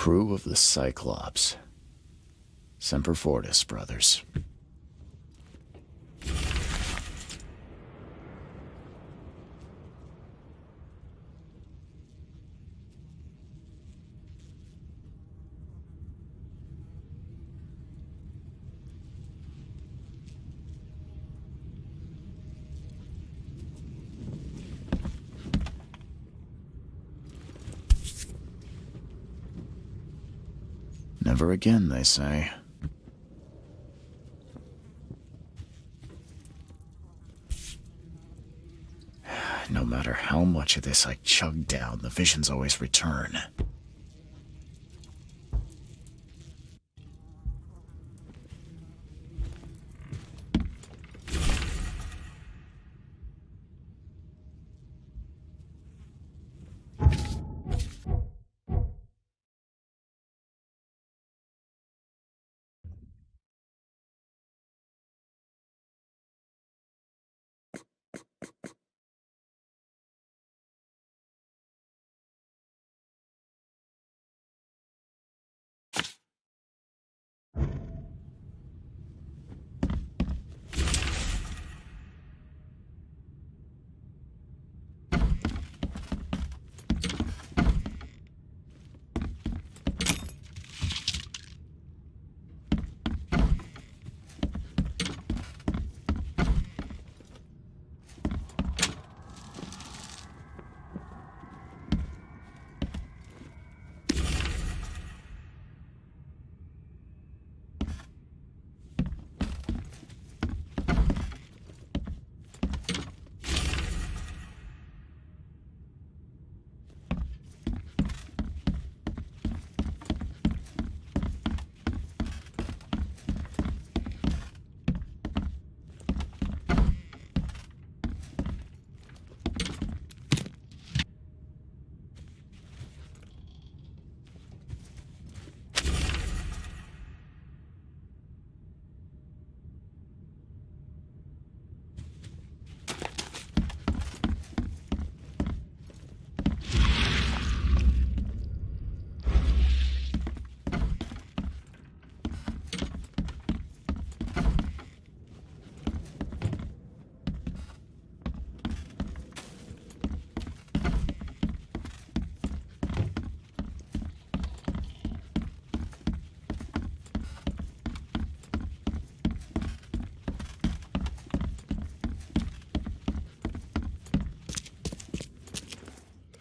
crew of the Cyclops. Semper Fortis, brothers. Never again, they say. No matter how much of this I chug down, the visions always return.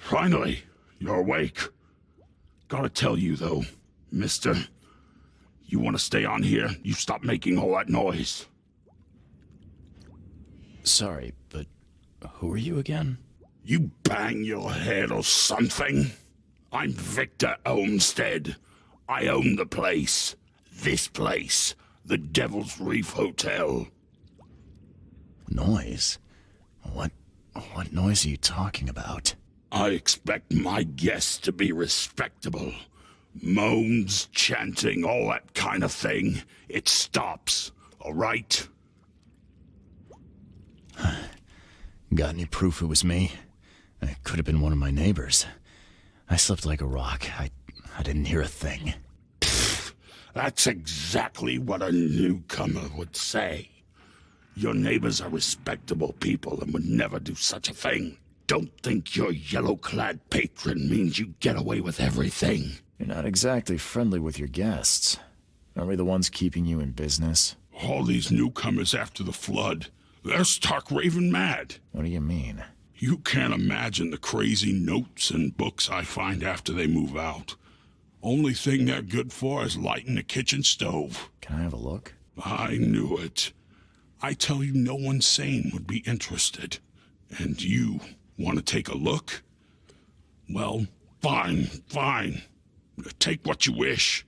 Finally, you're awake. Gotta tell you, though, mister, you want to stay on here, you stop making all that noise. Sorry, but who are you again? You bang your head or something? I'm Victor Olmsted. I own the place. This place. The Devil's Reef Hotel. Noise? What noise are you talking about? I expect my guests to be respectable. Moans, chanting, all that kind of thing. It stops, all right? Got any proof it was me? It could have been one of my neighbors. I slept like a rock. I didn't hear a thing. That's exactly what a newcomer would say. Your neighbors are respectable people and would never do such a thing. Don't think your yellow-clad patron means you get away with everything. You're not exactly friendly with your guests. Aren't we the ones keeping you in business? All these newcomers after the flood, they're stark raving mad. What do you mean? You can't imagine the crazy notes and books I find after they move out. Only thing they're good for is lighting the kitchen stove. Can I have a look? I knew it. I tell you, no one sane would be interested. And you want to take a look? Well, fine. Take what you wish.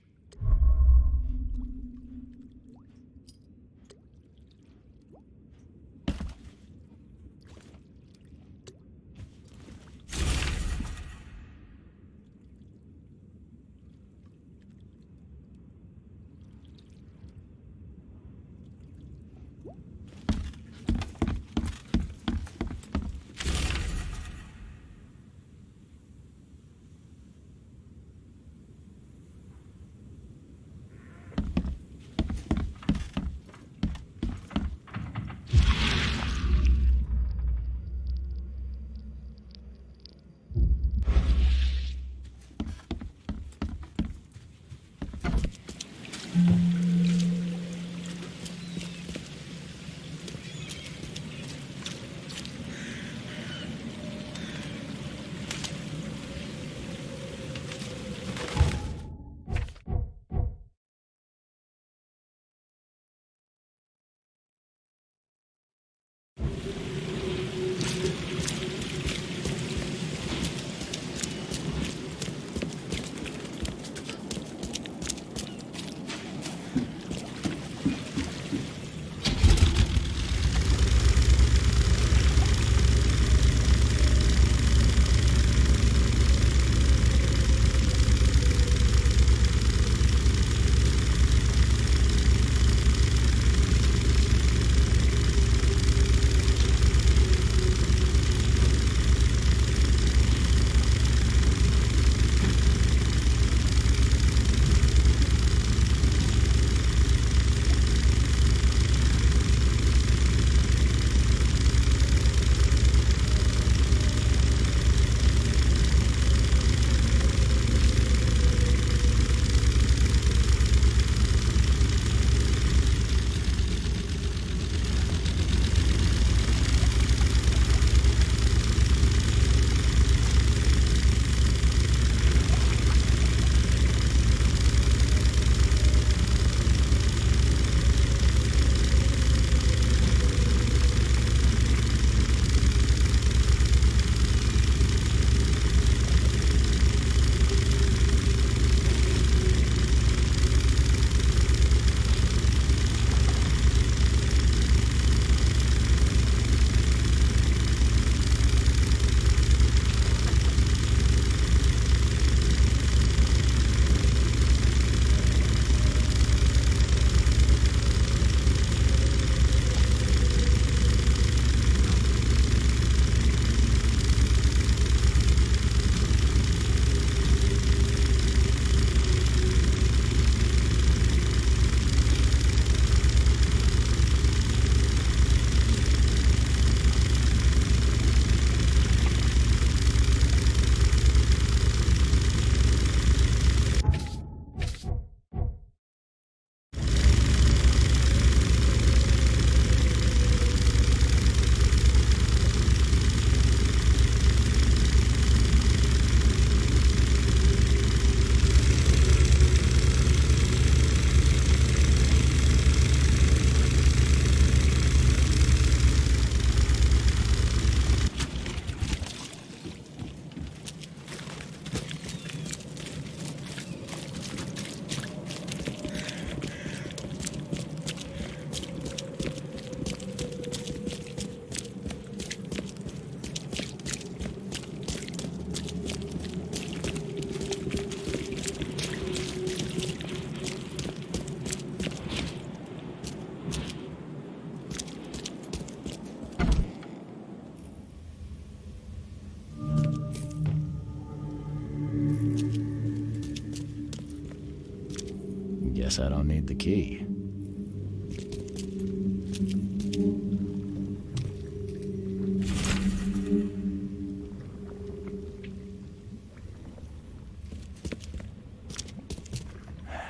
Guess I don't need the key.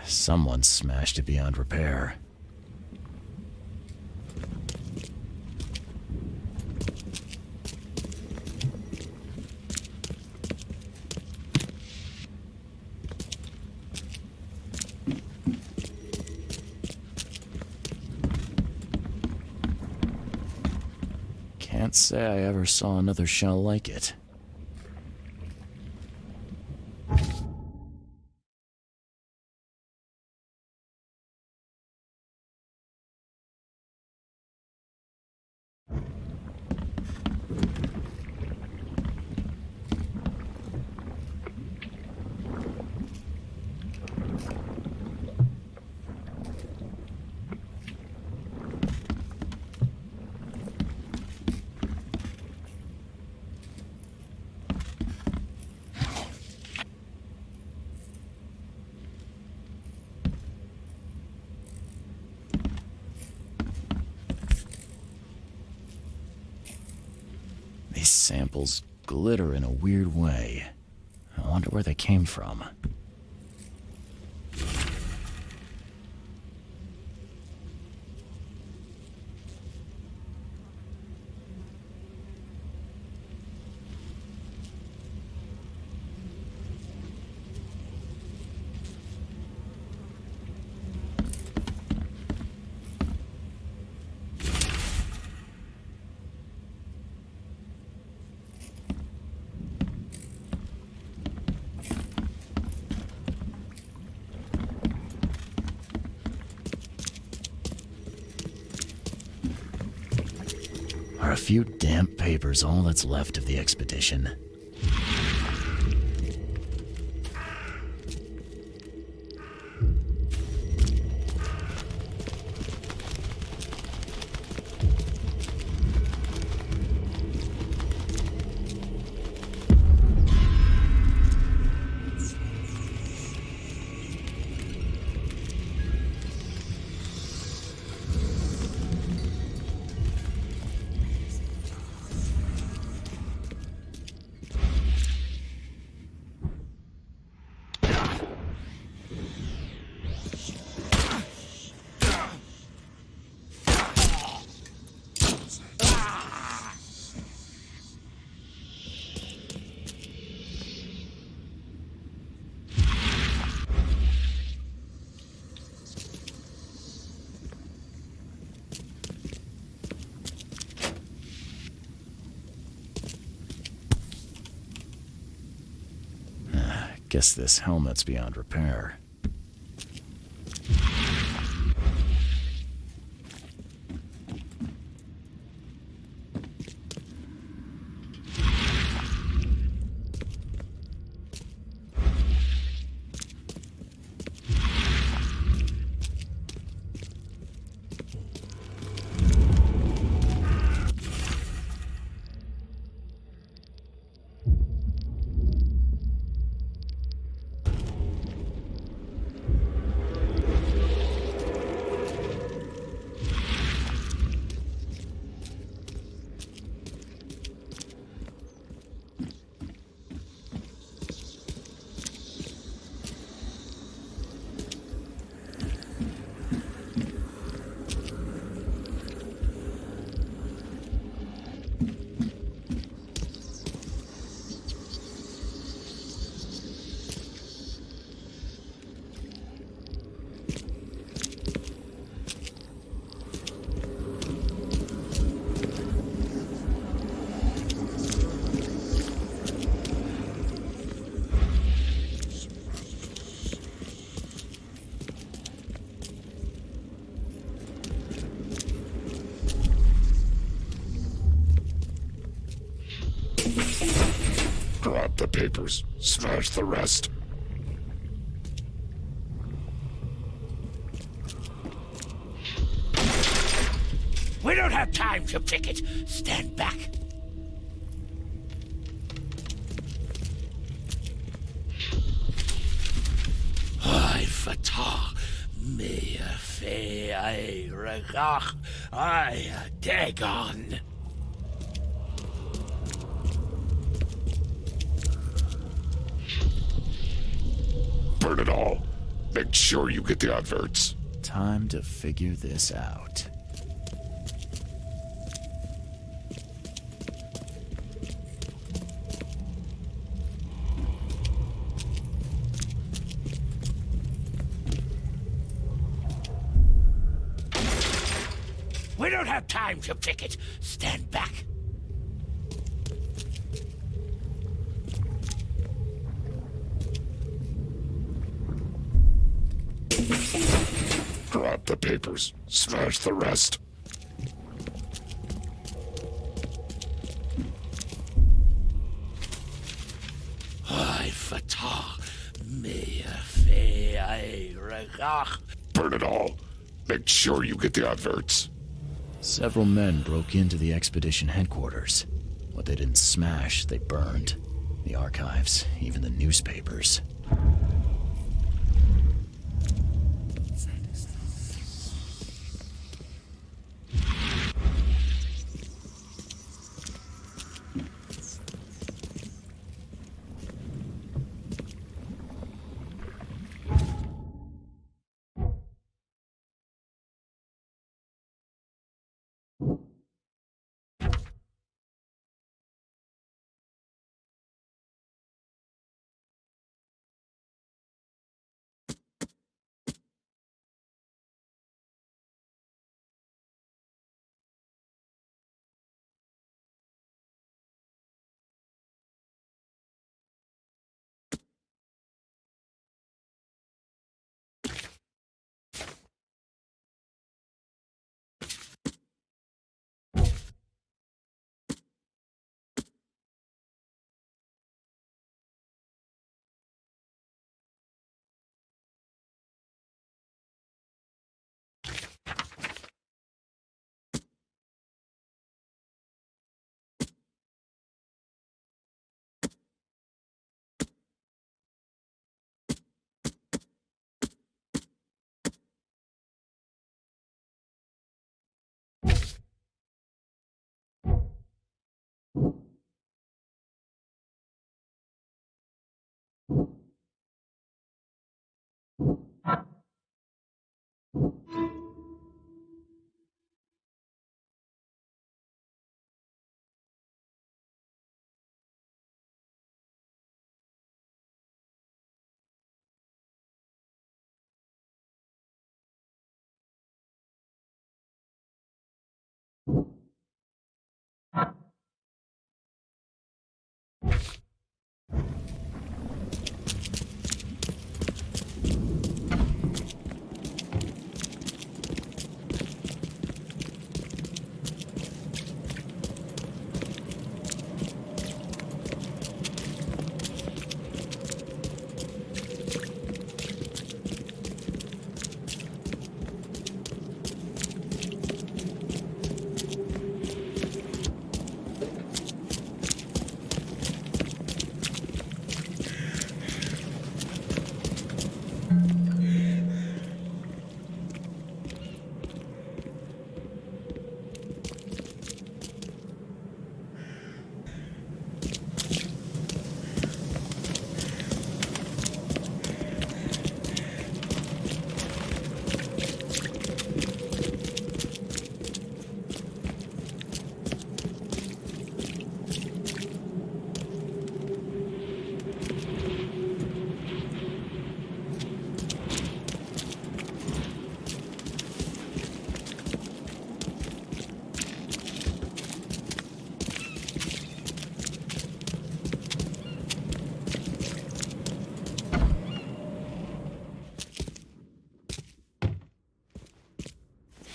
Someone smashed it beyond repair. Can't say I ever saw another shell like it. These samples glitter in a weird way. I wonder where they came from. Are a few damp papers all that's left of the expedition? Guess this helmet's beyond repair. Grab the papers, smash the rest. We don't have time to pick it. Stand back. I, Fatah, Me fe I regach I dagon. Burn it all. Make sure you get the adverts. Time to figure this out. We don't have time to pick it. Stand back. Grab the papers. Smash the rest. I fata. Me fe I regach. Burn it all. Make sure you get the adverts. Several men broke into the expedition headquarters. What they didn't smash, they burned. The archives, even the newspapers.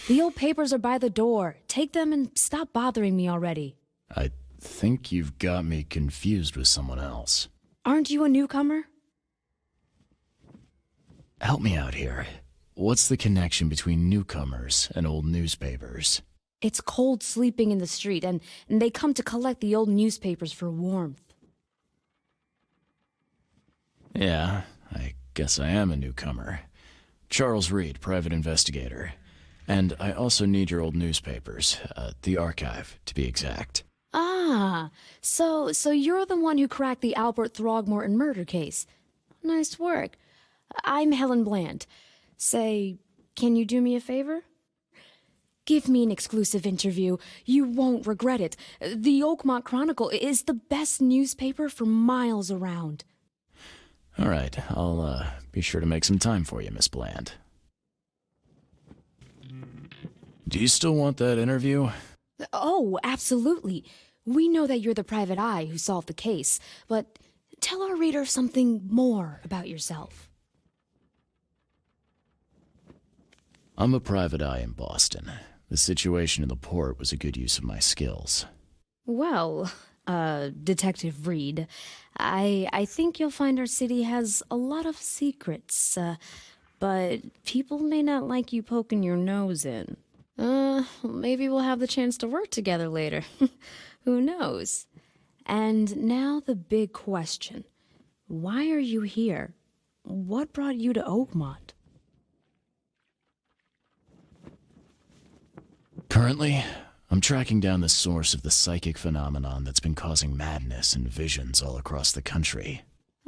The old papers are by the door. Take them and stop bothering me already. I think you've got me confused with someone else. Aren't you a newcomer? Help me out here. What's the connection between newcomers and old newspapers? It's cold sleeping in the street, and they come to collect the old newspapers for warmth. Yeah, I guess I am a newcomer. Charles Reed, private investigator. And I also need your old newspapers, the archive, to be exact. Ah, so you're the one who cracked the Albert Throgmorton murder case. Nice work. I'm Helen Bland. Say, can you do me a favor? Give me an exclusive interview. You won't regret it. The Oakmont Chronicle is the best newspaper for miles around. All right, I'll be sure to make some time for you, Miss Bland. Do you still want that interview? Oh, absolutely. We know that you're the private eye who solved the case, but tell our reader something more about yourself. I'm a private eye in Boston. The situation in the port was a good use of my skills. Well, Detective Reed, I think you'll find our city has a lot of secrets, but people may not like you poking your nose in. Maybe we'll have the chance to work together later. Who knows? And now the big question. Why are you here? What brought you to Oakmont? Currently, I'm tracking down the source of the psychic phenomenon that's been causing madness and visions all across the country.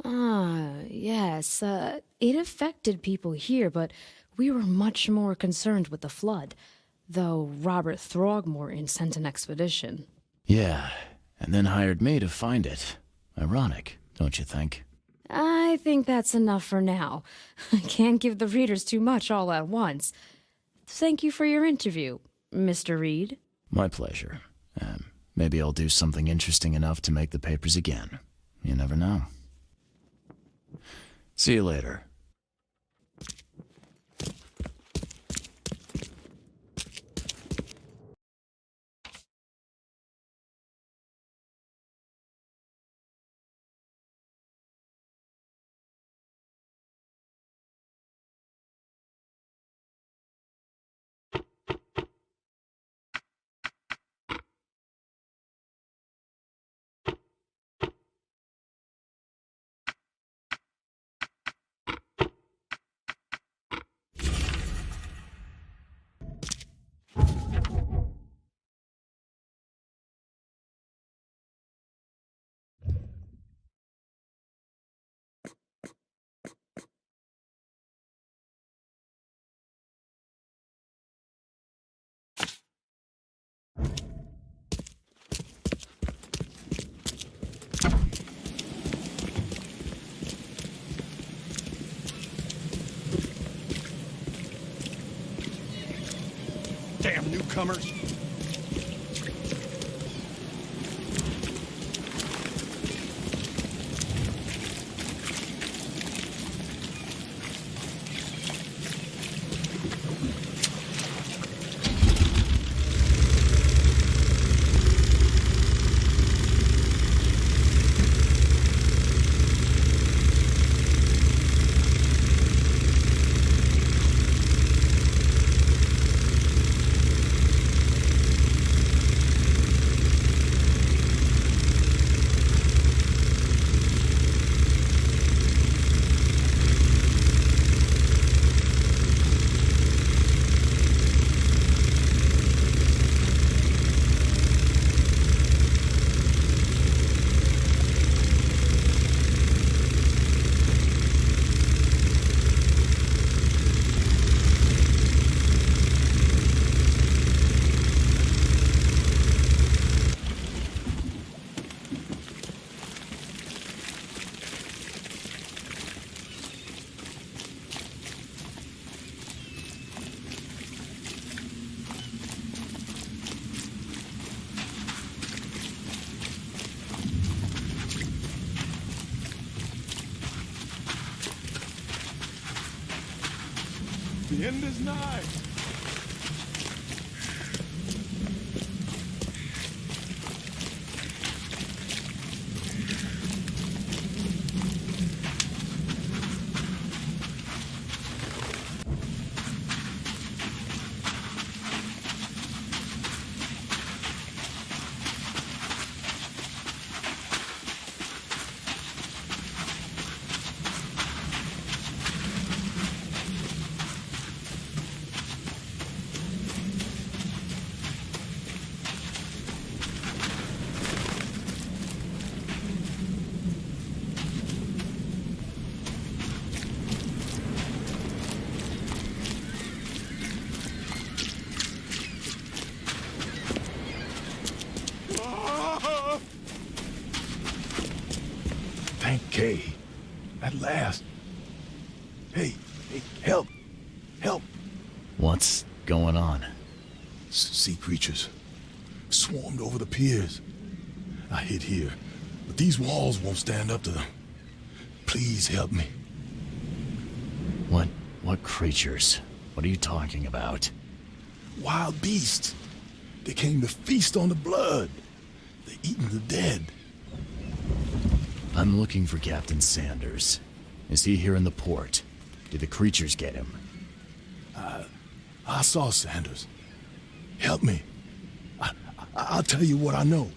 Ah, yes. It affected people here, but we were much more concerned with the flood, though Robert Throgmorton sent an expedition. Yeah, and then hired me to find it. Ironic, don't you think? I think that's enough for now. I can't give the readers too much all at once. Thank you for your interview, Mr. Reed. My pleasure. Maybe I'll do something interesting enough to make the papers again. You never know. See you later. Damn newcomers. The end is nigh. At last. Hey, help! Help! What's going on? Sea creatures. Swarmed over the piers. I hid here, but these walls won't stand up to them. Please help me. What creatures? What are you talking about? Wild beasts. They came to feast on the blood. They're eating the dead. I'm looking for Captain Sanders. Is he here in the port? Did the creatures get him? I saw Sanders. Help me. I'll tell you what I know.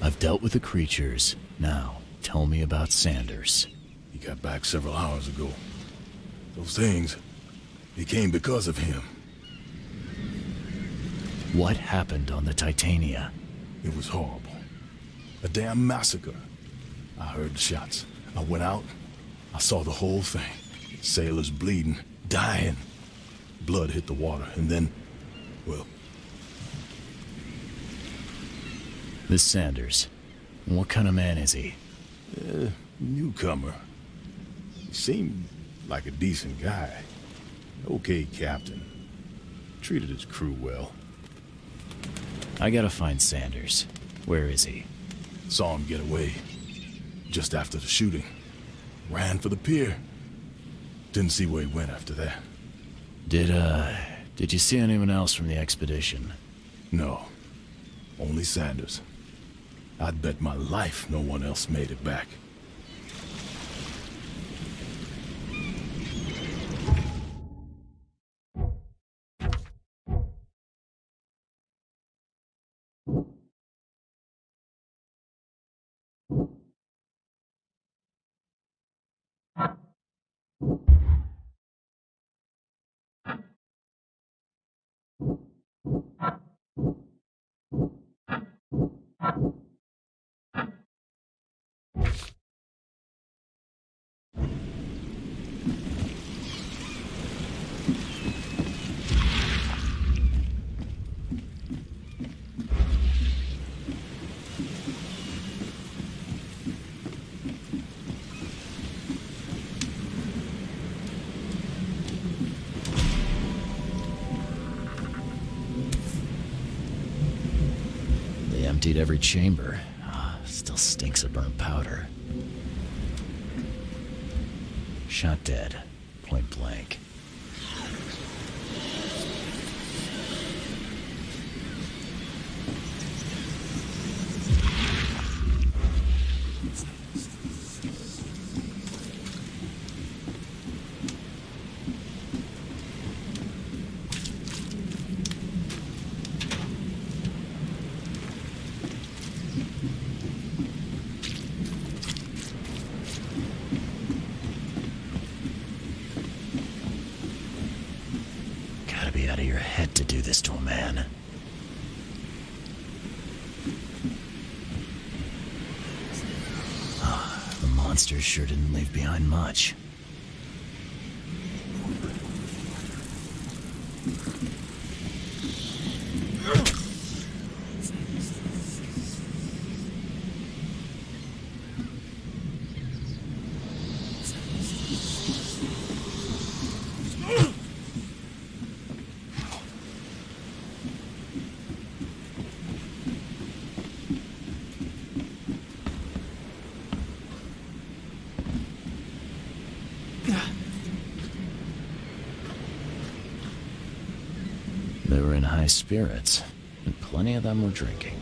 I've dealt with the creatures. Now, tell me about Sanders. He got back several hours ago. Those things, they came because of him. What happened on the Titania? It was horrible. A damn massacre. I heard the shots. I went out. I saw the whole thing. Sailors bleeding, dying. Blood hit the water, and then, well... This Sanders, what kind of man is he? Newcomer. He seemed like a decent guy. Okay, captain. Treated his crew well. I gotta find Sanders. Where is he? Saw him get away. Just after the shooting. Ran for the pier. Didn't see where he went after that. Did you see anyone else from the expedition? No. Only Sanders. I'd bet my life no one else made it back. Emptied every chamber. Still stinks of burnt powder. Shot dead. Point blank. Gotta be out of your head to do this to a man. The monsters sure didn't leave behind much. spirits, and plenty of them were drinking.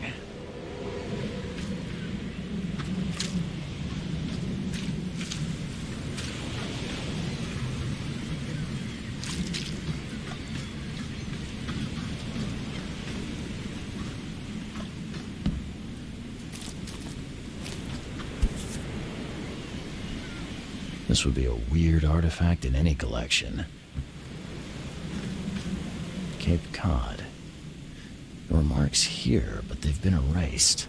This would be a weird artifact in any collection. Cape Cod. There were marks here, but they've been erased.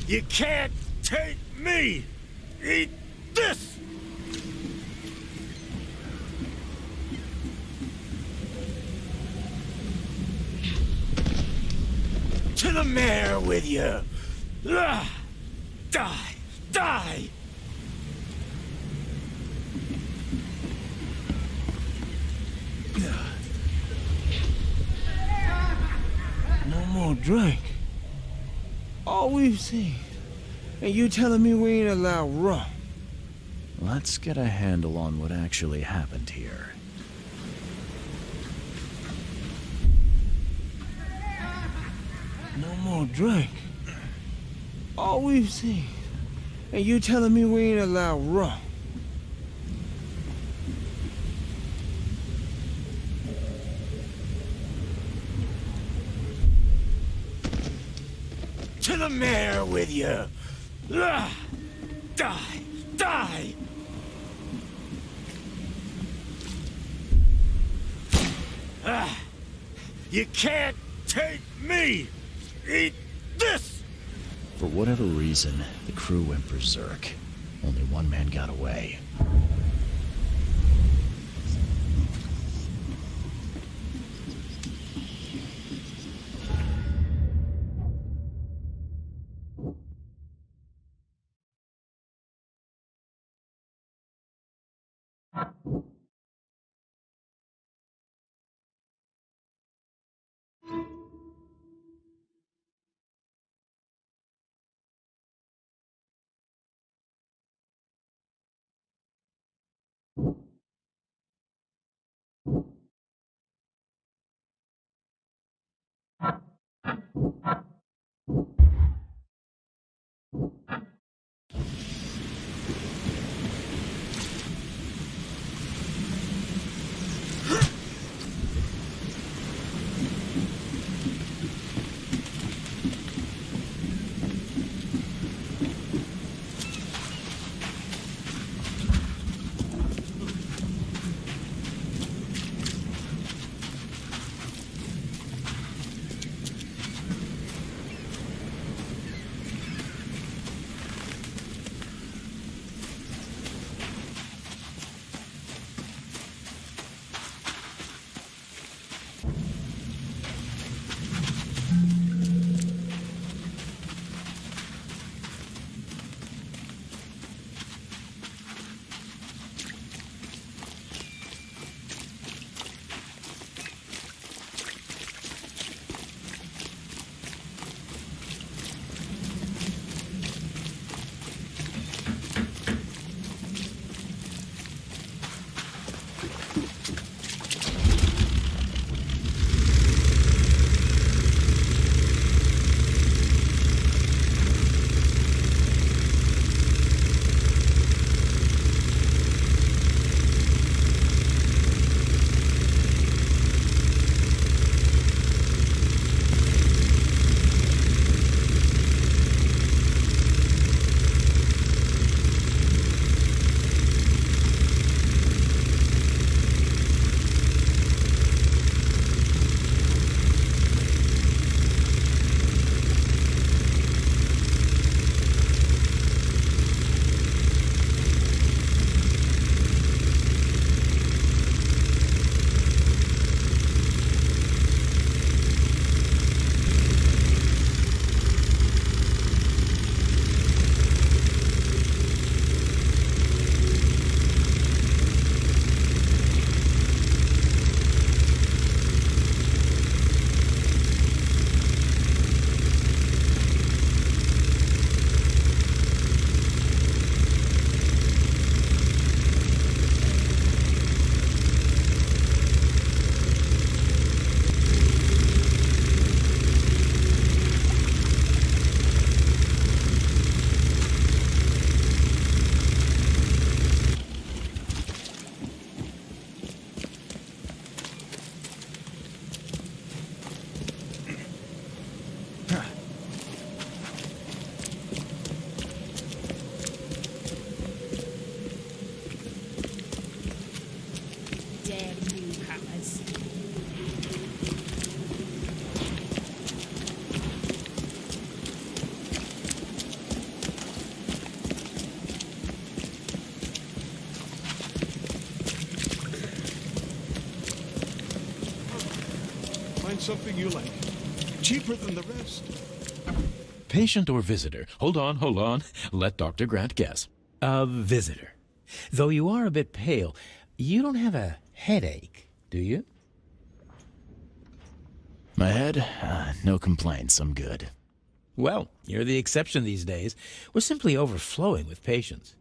You can't take me! Eat this! To the mayor with you! Die! Die! No more drink. All we've seen. And you telling me we ain't allowed rum? Let's get a handle on what actually happened here. No more drink. All we've seen. And you telling me we ain't allowed rum? To the mayor with you! Die! Die! You can't take me! Eat this! For whatever reason, the crew went berserk. Only one man got away. find something you like. Cheaper than the rest. Patient or visitor? Hold on. Let Dr. Grant guess. A visitor. Though you are a bit pale, you don't have a headache, do you? My head? No complaints, I'm good. Well, you're the exception these days. We're simply overflowing with patients.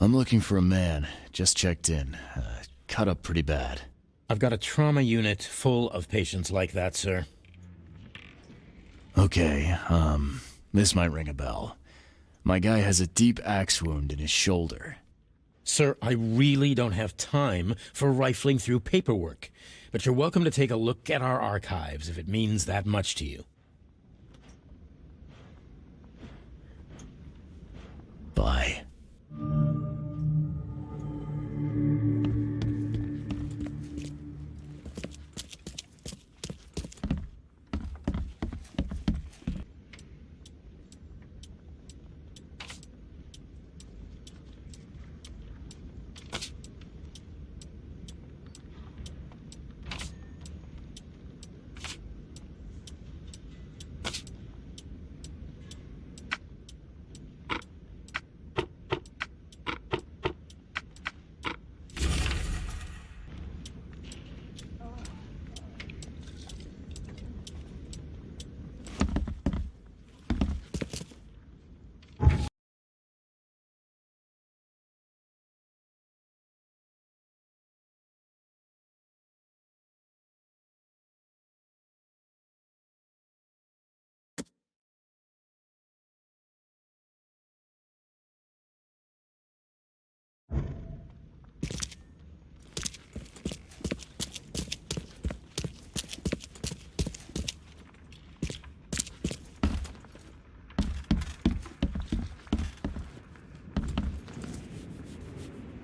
I'm looking for a man. Just checked in. Cut up pretty bad. I've got a trauma unit full of patients like that, sir. Okay, this might ring a bell. My guy has a deep axe wound in his shoulder. Sir, I really don't have time for rifling through paperwork, but you're welcome to take a look at our archives if it means that much to you. Bye.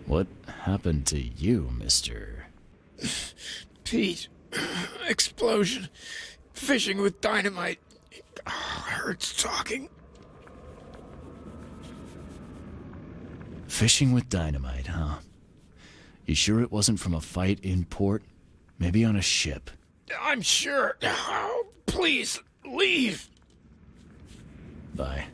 What happened to you, mister? Pete, explosion, fishing with dynamite. Hurts talking. Fishing with dynamite, huh? You sure it wasn't from a fight in port? Maybe on a ship? I'm sure. Oh, please, leave. Bye.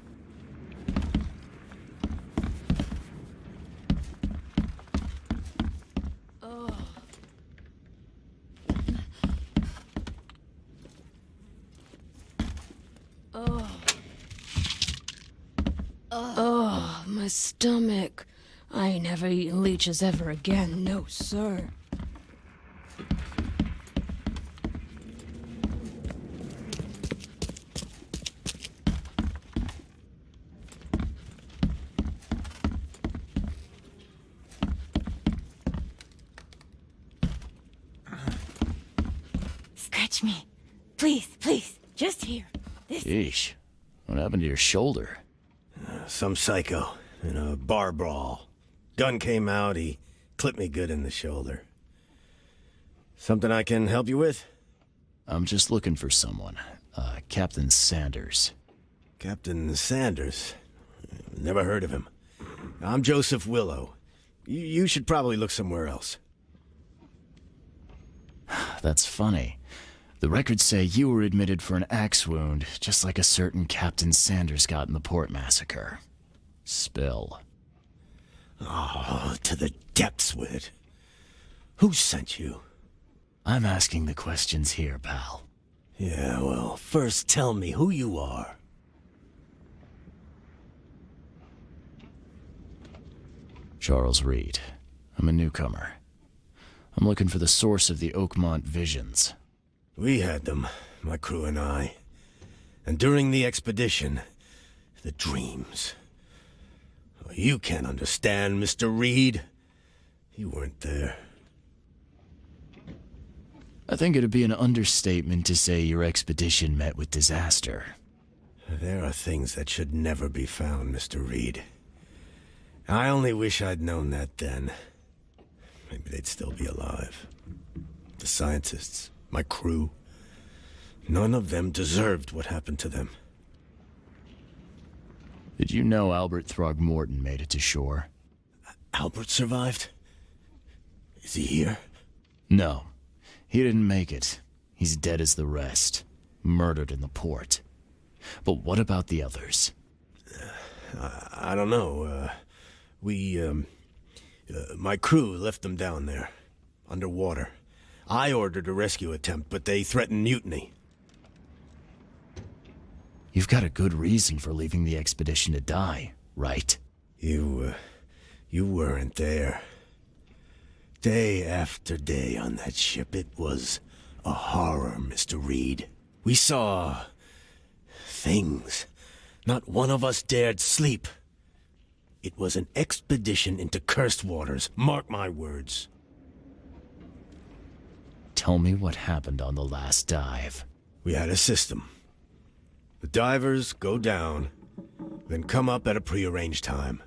Oh, my stomach. I ain't never eaten leeches ever again, no sir. Scratch me. Please, please. Just here. This. Yeesh. What happened to your shoulder? Some psycho in a bar brawl. Gun came out, he clipped me good in the shoulder. Something I can help you with? I'm just looking for someone. Captain Sanders. Captain Sanders? Never heard of him. I'm Joseph Willow. You should probably look somewhere else. That's funny. The records say you were admitted for an axe wound, just like a certain Captain Sanders got in the port massacre. Spill. Oh, to the depths with it. Who sent you? I'm asking the questions here, pal. Yeah, well, first tell me who you are. Charles Reed. I'm a newcomer. I'm looking for the source of the Oakmont visions. We had them, my crew and I. And during the expedition, the dreams. You can't understand, Mr. Reed. You weren't there. I think it'd be an understatement to say your expedition met with disaster. There are things that should never be found, Mr. Reed. I only wish I'd known that then. Maybe they'd still be alive. The scientists, my crew. None of them deserved what happened to them. Did you know Albert Throgmorton made it to shore? Albert survived? Is he here? No. He didn't make it. He's dead as the rest. Murdered in the port. But what about the others? I don't know. My crew left them down there, underwater. I ordered a rescue attempt, but they threatened mutiny. You've got a good reason for leaving the expedition to die, right? You weren't there. Day after day on that ship, it was a horror, Mr. Reed. We saw things. Not one of us dared sleep. It was an expedition into cursed waters, mark my words. Tell me what happened on the last dive. We had a system. The divers go down, then come up at a prearranged time.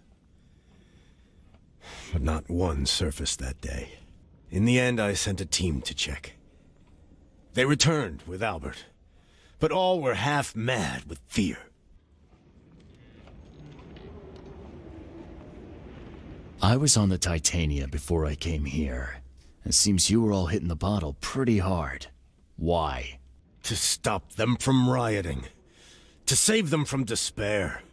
But not one surfaced that day. In the end, I sent a team to check. They returned with Albert, but all were half mad with fear. I was on the Titania before I came here. It seems you were all hitting the bottle pretty hard. Why? To stop them from rioting. To save them from despair.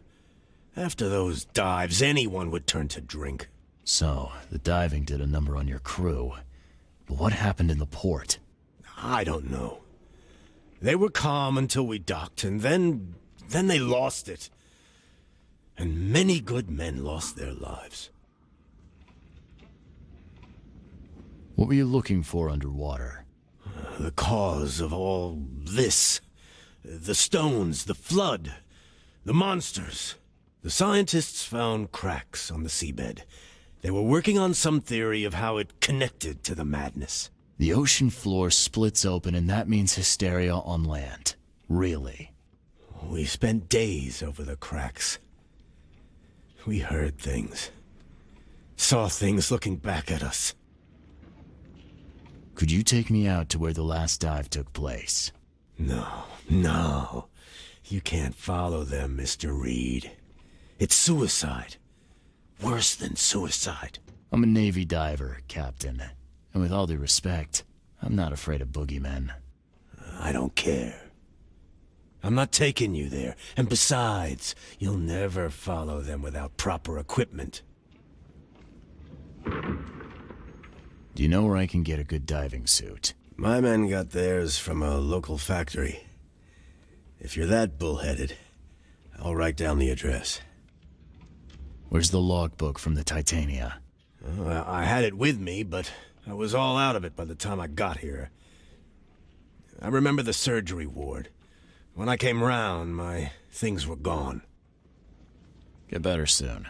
After those dives, anyone would turn to drink. So, the diving did a number on your crew. But what happened in the port? I don't know. They were calm until we docked, and then they lost it. And many good men lost their lives. What were you looking for underwater? The cause of all this. The stones, the flood, the monsters. The scientists found cracks on the seabed. They were working on some theory of how it connected to the madness. The ocean floor splits open and that means hysteria on land. Really? We spent days over the cracks. We heard things. Saw things looking back at us. Could you take me out to where the last dive took place? No. You can't follow them, Mr. Reed. It's suicide. Worse than suicide. I'm a Navy diver, Captain. And with all due respect, I'm not afraid of boogeymen. I don't care. I'm not taking you there. And besides, you'll never follow them without proper equipment. Do you know where I can get a good diving suit? My men got theirs from a local factory. If you're that bullheaded, I'll write down the address. Where's the logbook from the Titania? I had it with me, but I was all out of it by the time I got here. I remember the surgery ward. When I came round, my things were gone. Get better soon.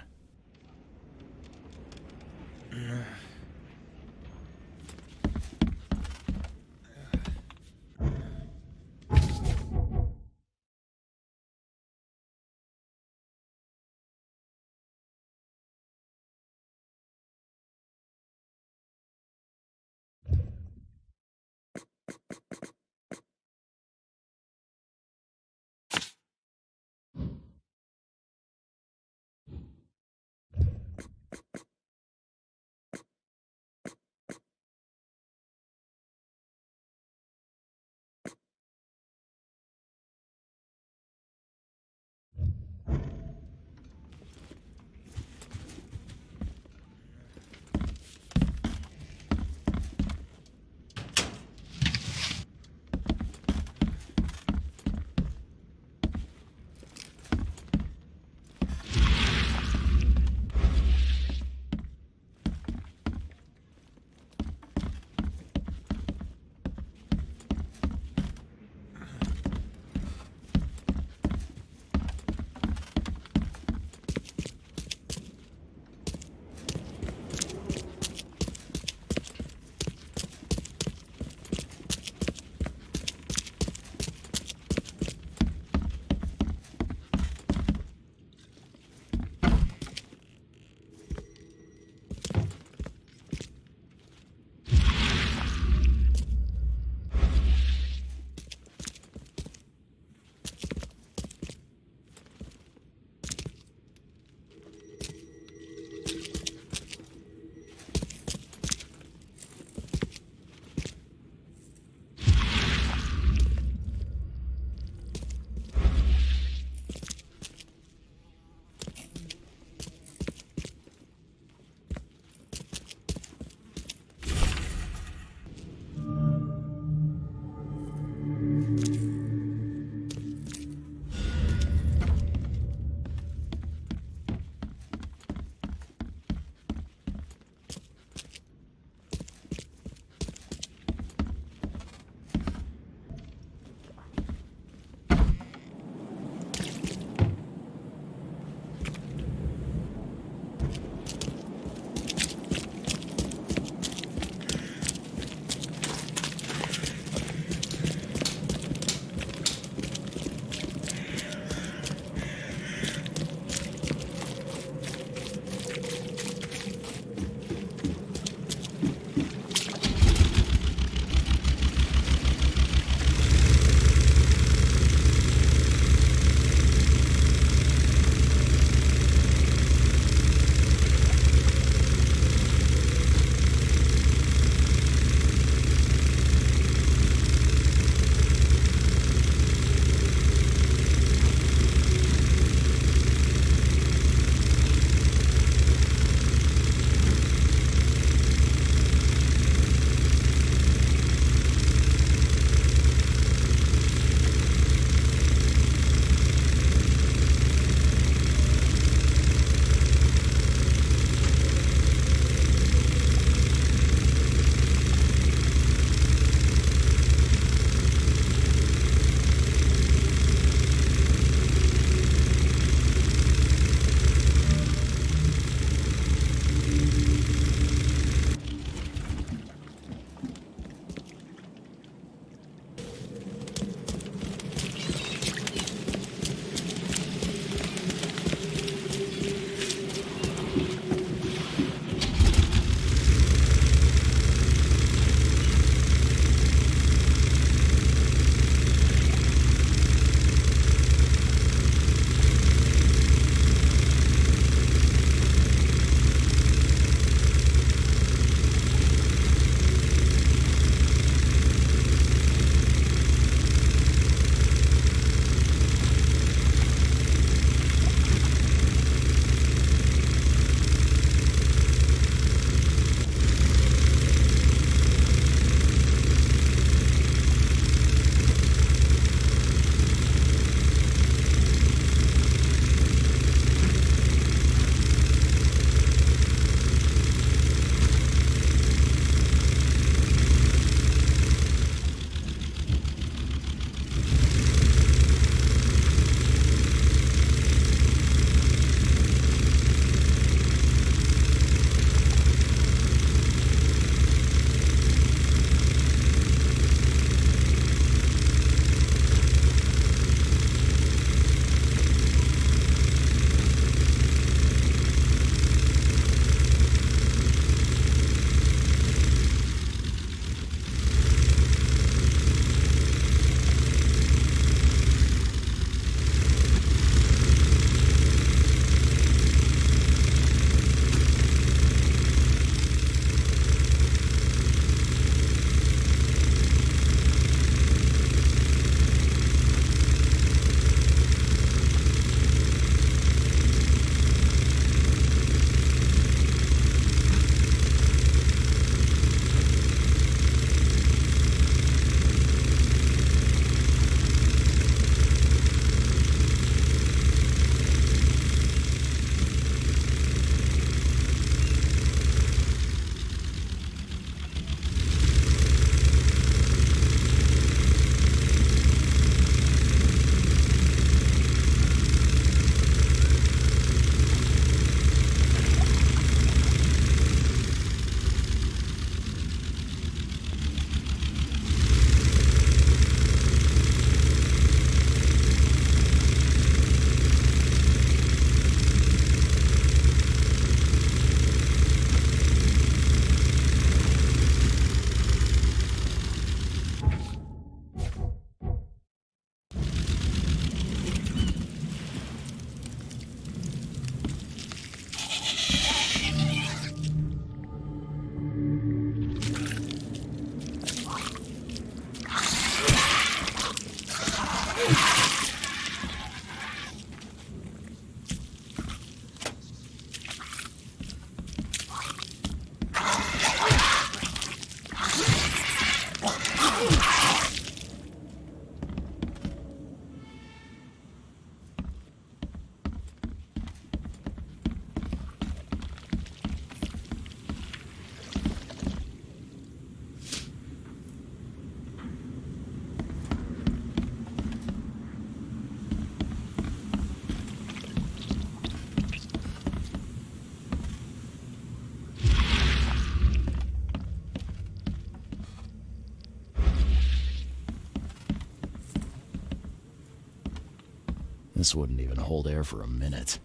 This wouldn't even hold air for a minute.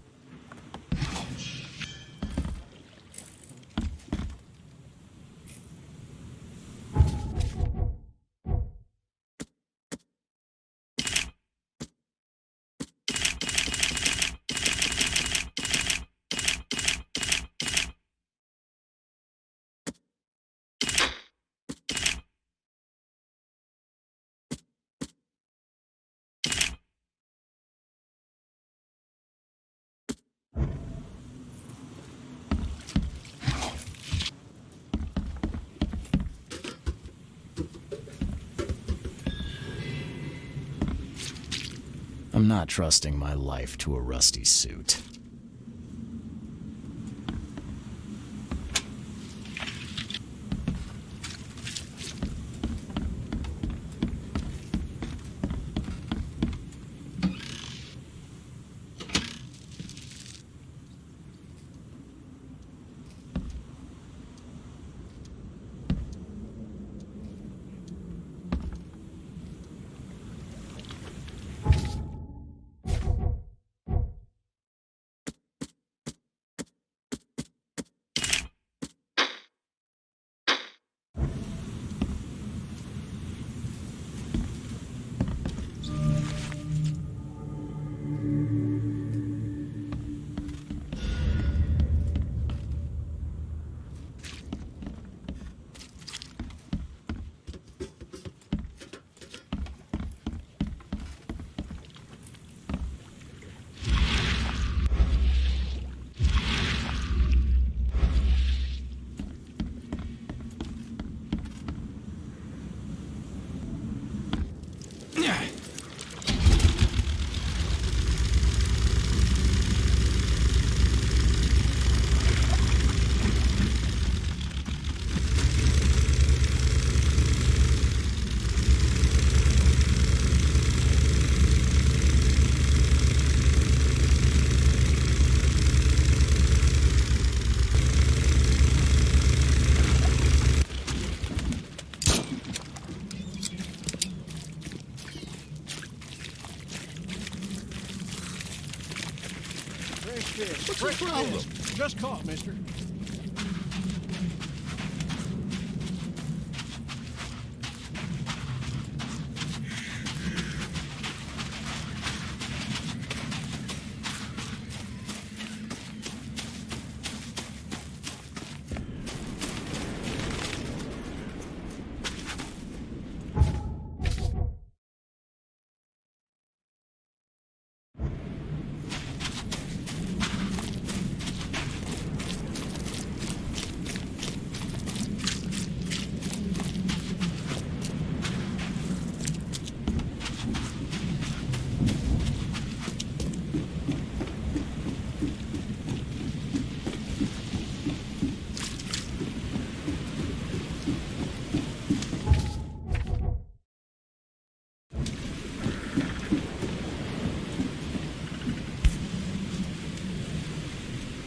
I'm not trusting my life to a rusty suit. What's the problem? Just caught, mister.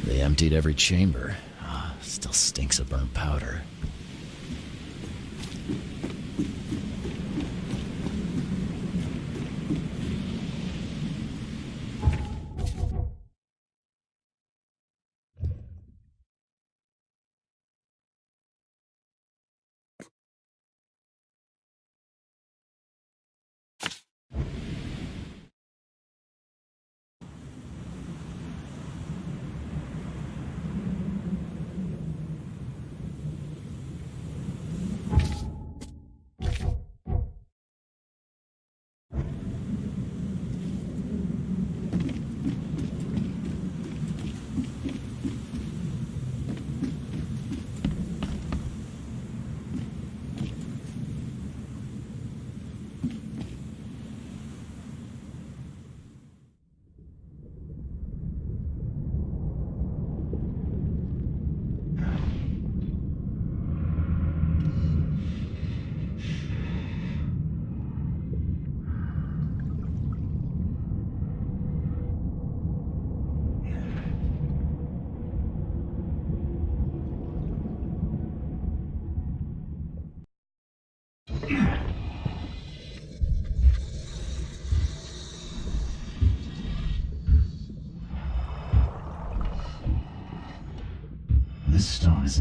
They emptied every chamber. Still stinks of burnt powder.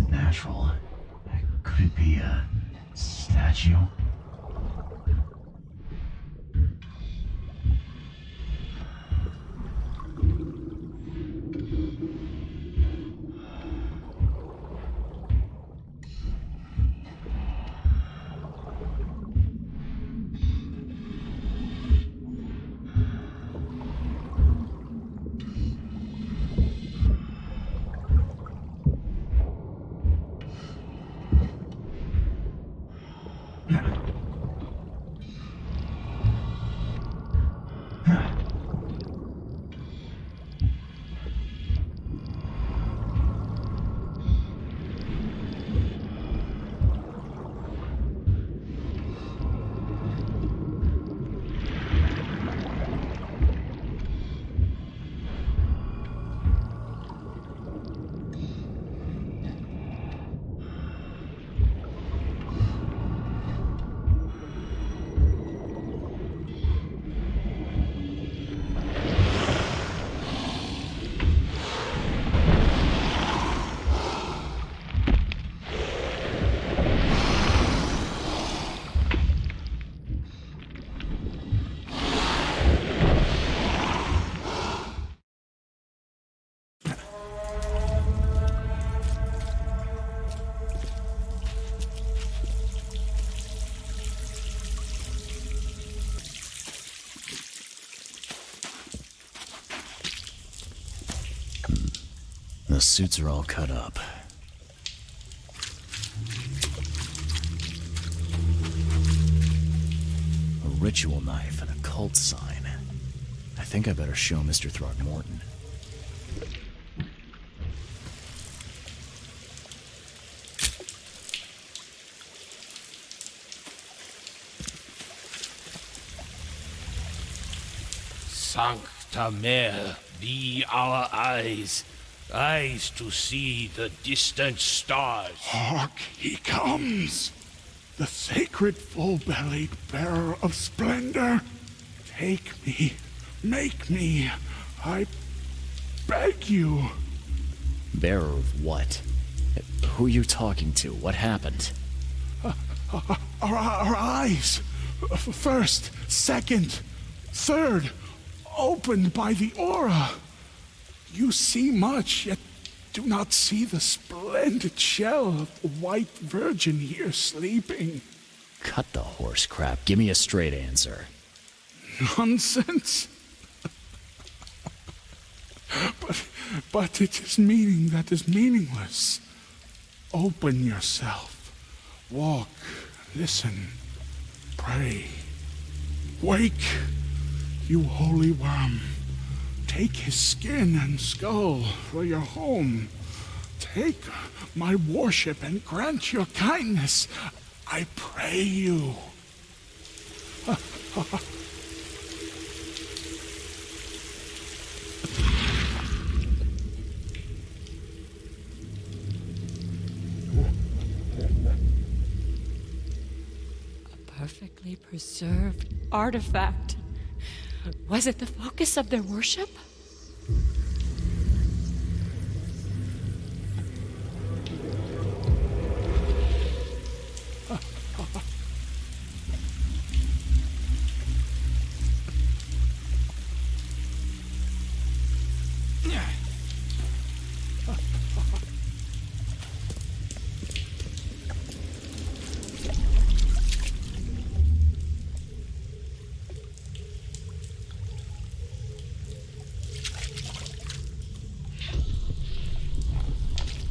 isn't natural. Could it be a statue? The suits are all cut up. A ritual knife and a cult sign. I think I better show Mr. Throckmorton. Sancta Mare, be our eyes. Eyes to see the distant stars. Hark, he comes! The sacred full-bellied bearer of splendor. Take me, make me, I beg you. Bearer of what? Who are you talking to? What happened? Our eyes, first, second, third, opened by the aura. You see much, yet do not see the splendid shell of the white virgin here sleeping. Cut the horse crap. Give me a straight answer. Nonsense. But it is meaning that is meaningless. Open yourself. Walk, listen, pray. Wake, you holy worm. Take his skin and skull for your home. Take my worship and grant your kindness. I pray you. A perfectly preserved artifact. Was it the focus of their worship?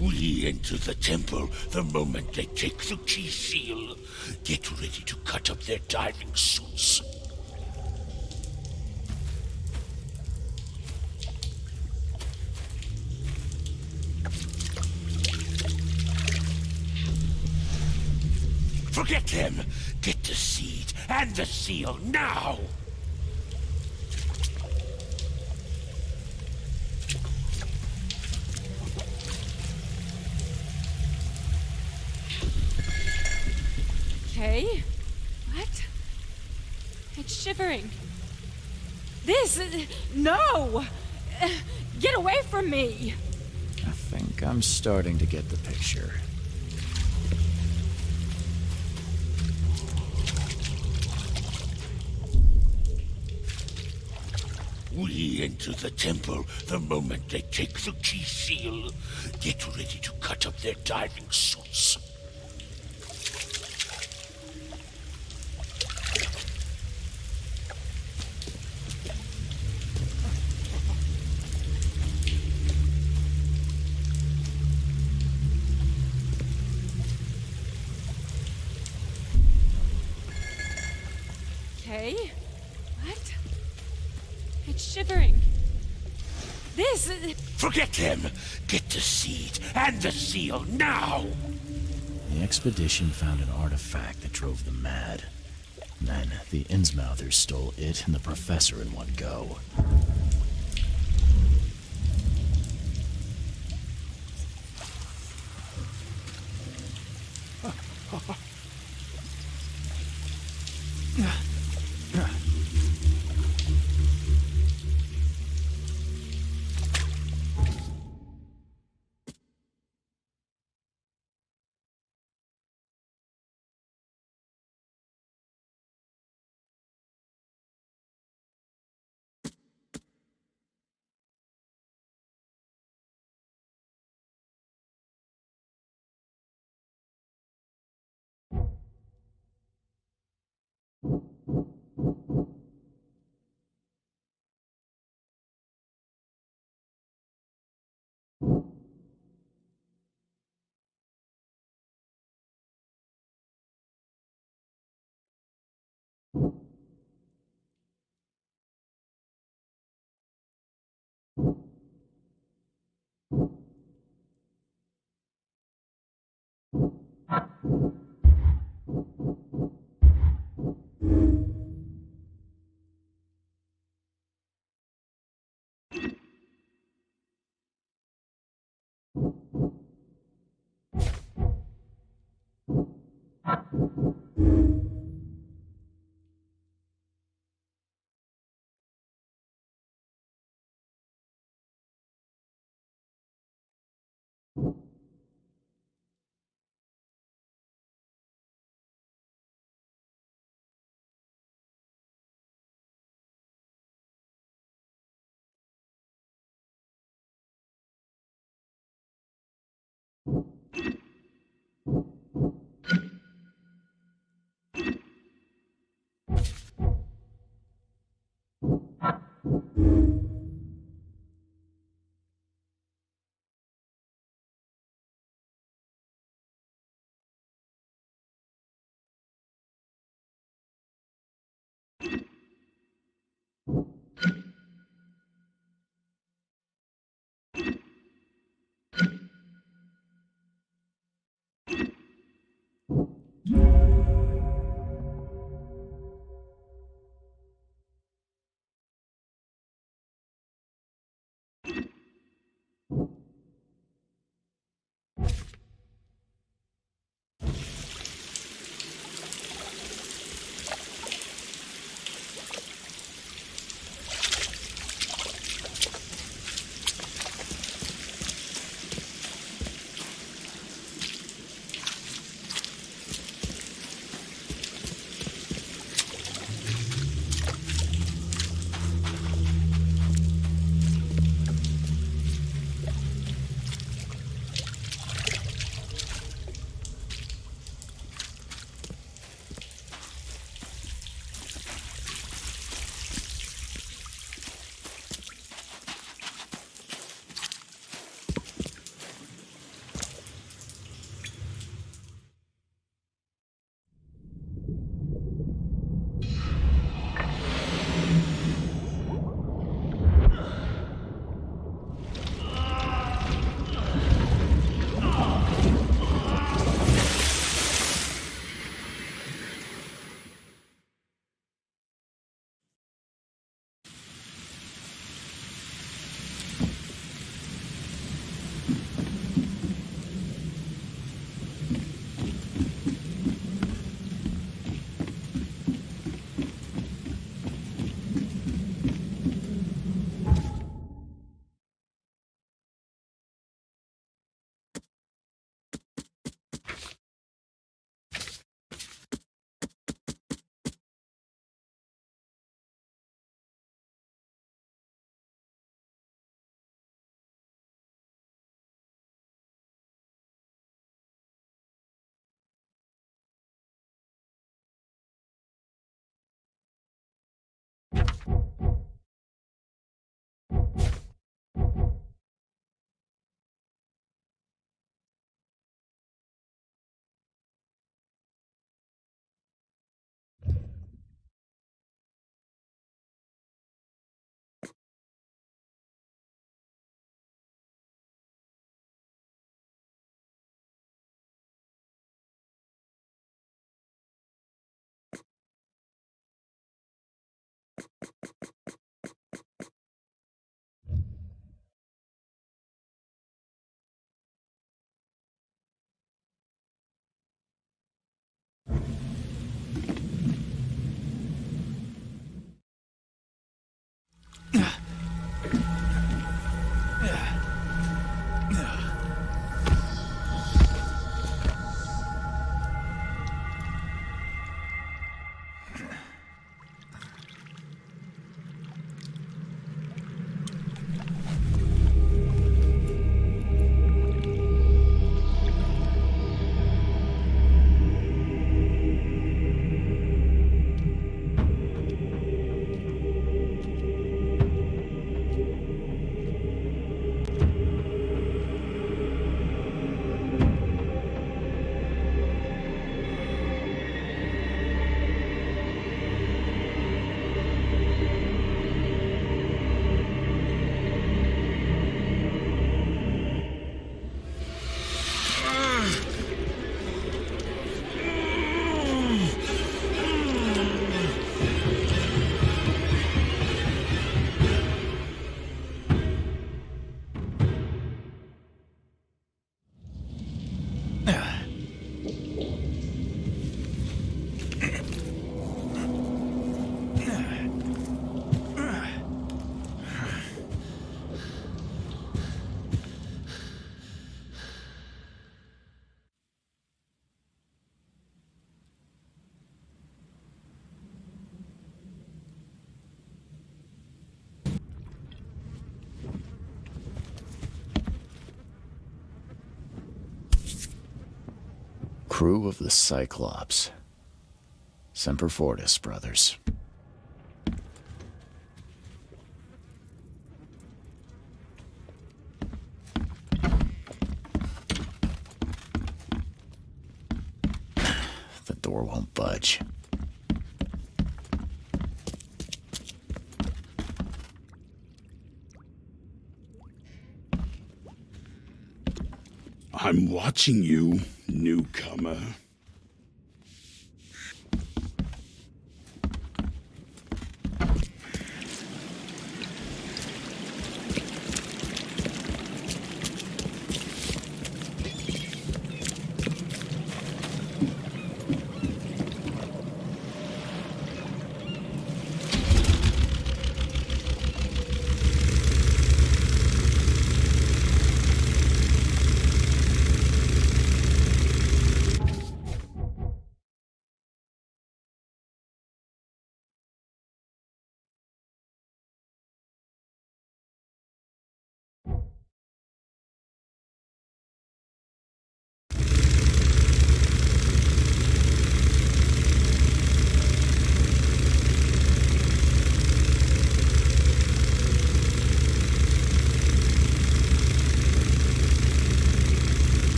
We enter the temple the moment they take the key seal. Get ready to cut up their diving suits. Forget them! Get the seed and the seal now! Okay. What? It's shivering. This... No! Get away from me! I think I'm starting to get the picture. We enter the temple the moment they take the key seal. Get ready to cut up their diving suits. Okay. What? It's shivering. This... Forget them! Get the seed and the seal now! The expedition found an artifact that drove them mad. Then, the Innsmouthers stole it and the professor in one go. Crew of the Cyclops. Semper Fortis, brothers. The door won't budge. I'm watching you, newcomer.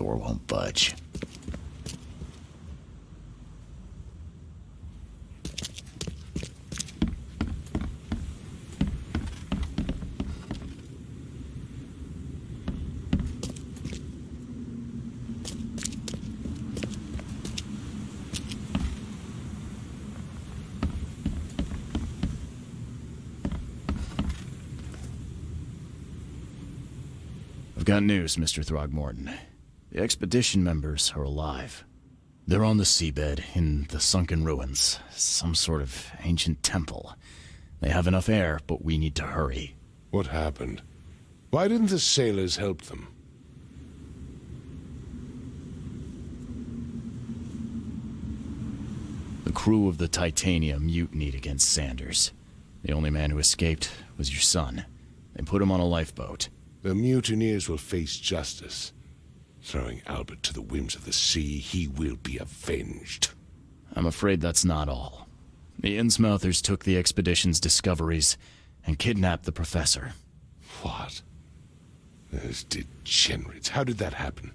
door won't budge. I've got news, Mr. Throgmorton. The expedition members are alive. They're on the seabed, in the sunken ruins. Some sort of ancient temple. They have enough air, but we need to hurry. What happened? Why didn't the sailors help them? The crew of the Titanium mutinied against Sanders. The only man who escaped was your son. They put him on a lifeboat. The mutineers will face justice. Throwing Albert to the whims of the sea, he will be avenged. I'm afraid that's not all. The Innsmouthers took the expedition's discoveries and kidnapped the professor. What? Those degenerates. How did that happen?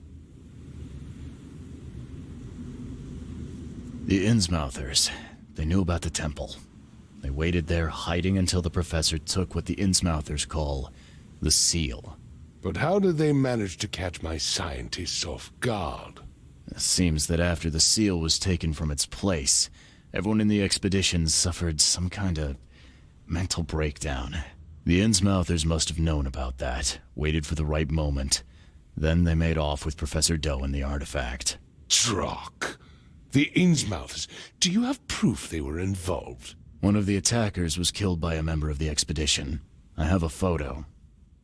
The Innsmouthers. They knew about the temple. They waited there, hiding until the professor took what the Innsmouthers call the seal. But how did they manage to catch my scientists off guard? It seems that after the seal was taken from its place, everyone in the expedition suffered some kind of mental breakdown. The Innsmouthers must have known about that, waited for the right moment. Then they made off with Professor Doe and the artifact. Drock! The Innsmouthers! Do you have proof they were involved? One of the attackers was killed by a member of the expedition. I have a photo.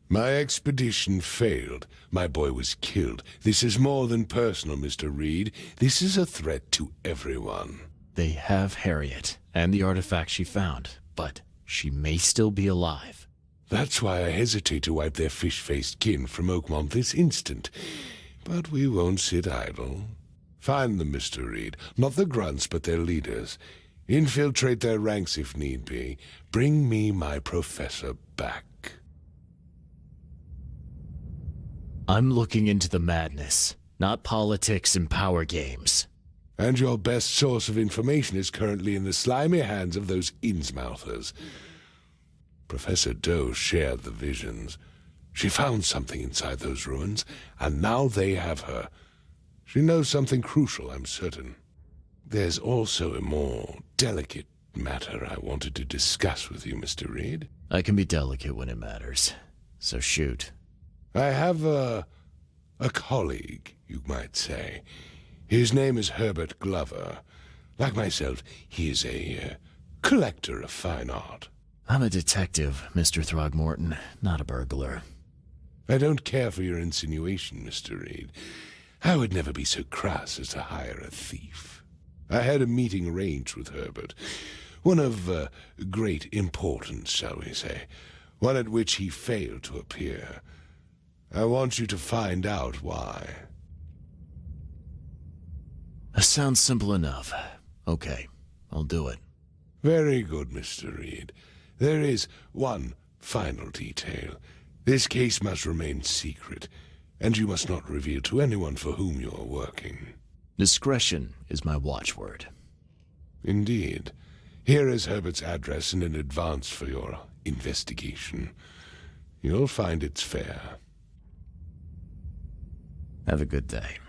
My expedition failed. My boy was killed. This is more than personal, Mr. Reed. This is a threat to everyone. They have Harriet, and the artifact she found, but she may still be alive. That's why I hesitate to wipe their fish-faced kin from Oakmont this instant. But we won't sit idle. Find them, Mr. Reed. Not the grunts, but their leaders. Infiltrate their ranks if need be. Bring me my professor back. I'm looking into the madness, not politics and power games. And your best source of information is currently in the slimy hands of those Innsmouthers. Professor Doe shared the visions. She found something inside those ruins, and now they have her. She knows something crucial, I'm certain. There's also a more delicate matter I wanted to discuss with you, Mr. Reed. I can be delicate when it matters, so shoot. I have a colleague, you might say. His name is Herbert Glover. Like myself, he is a collector of fine art. I'm a detective, Mr. Throgmorton, not a burglar. I don't care for your insinuation, Mr. Reed. I would never be so crass as to hire a thief. I had a meeting arranged with Herbert. One of great importance, shall we say. One at which he failed to appear. I want you to find out why. That sounds simple enough. Okay, I'll do it. Very good, Mr. Reed. There is one final detail. This case must remain secret, and you must not reveal to anyone for whom you are working. Discretion is my watchword. Indeed. Here is Herbert's address and an advance for your investigation. You'll find it's fair. Have a good day.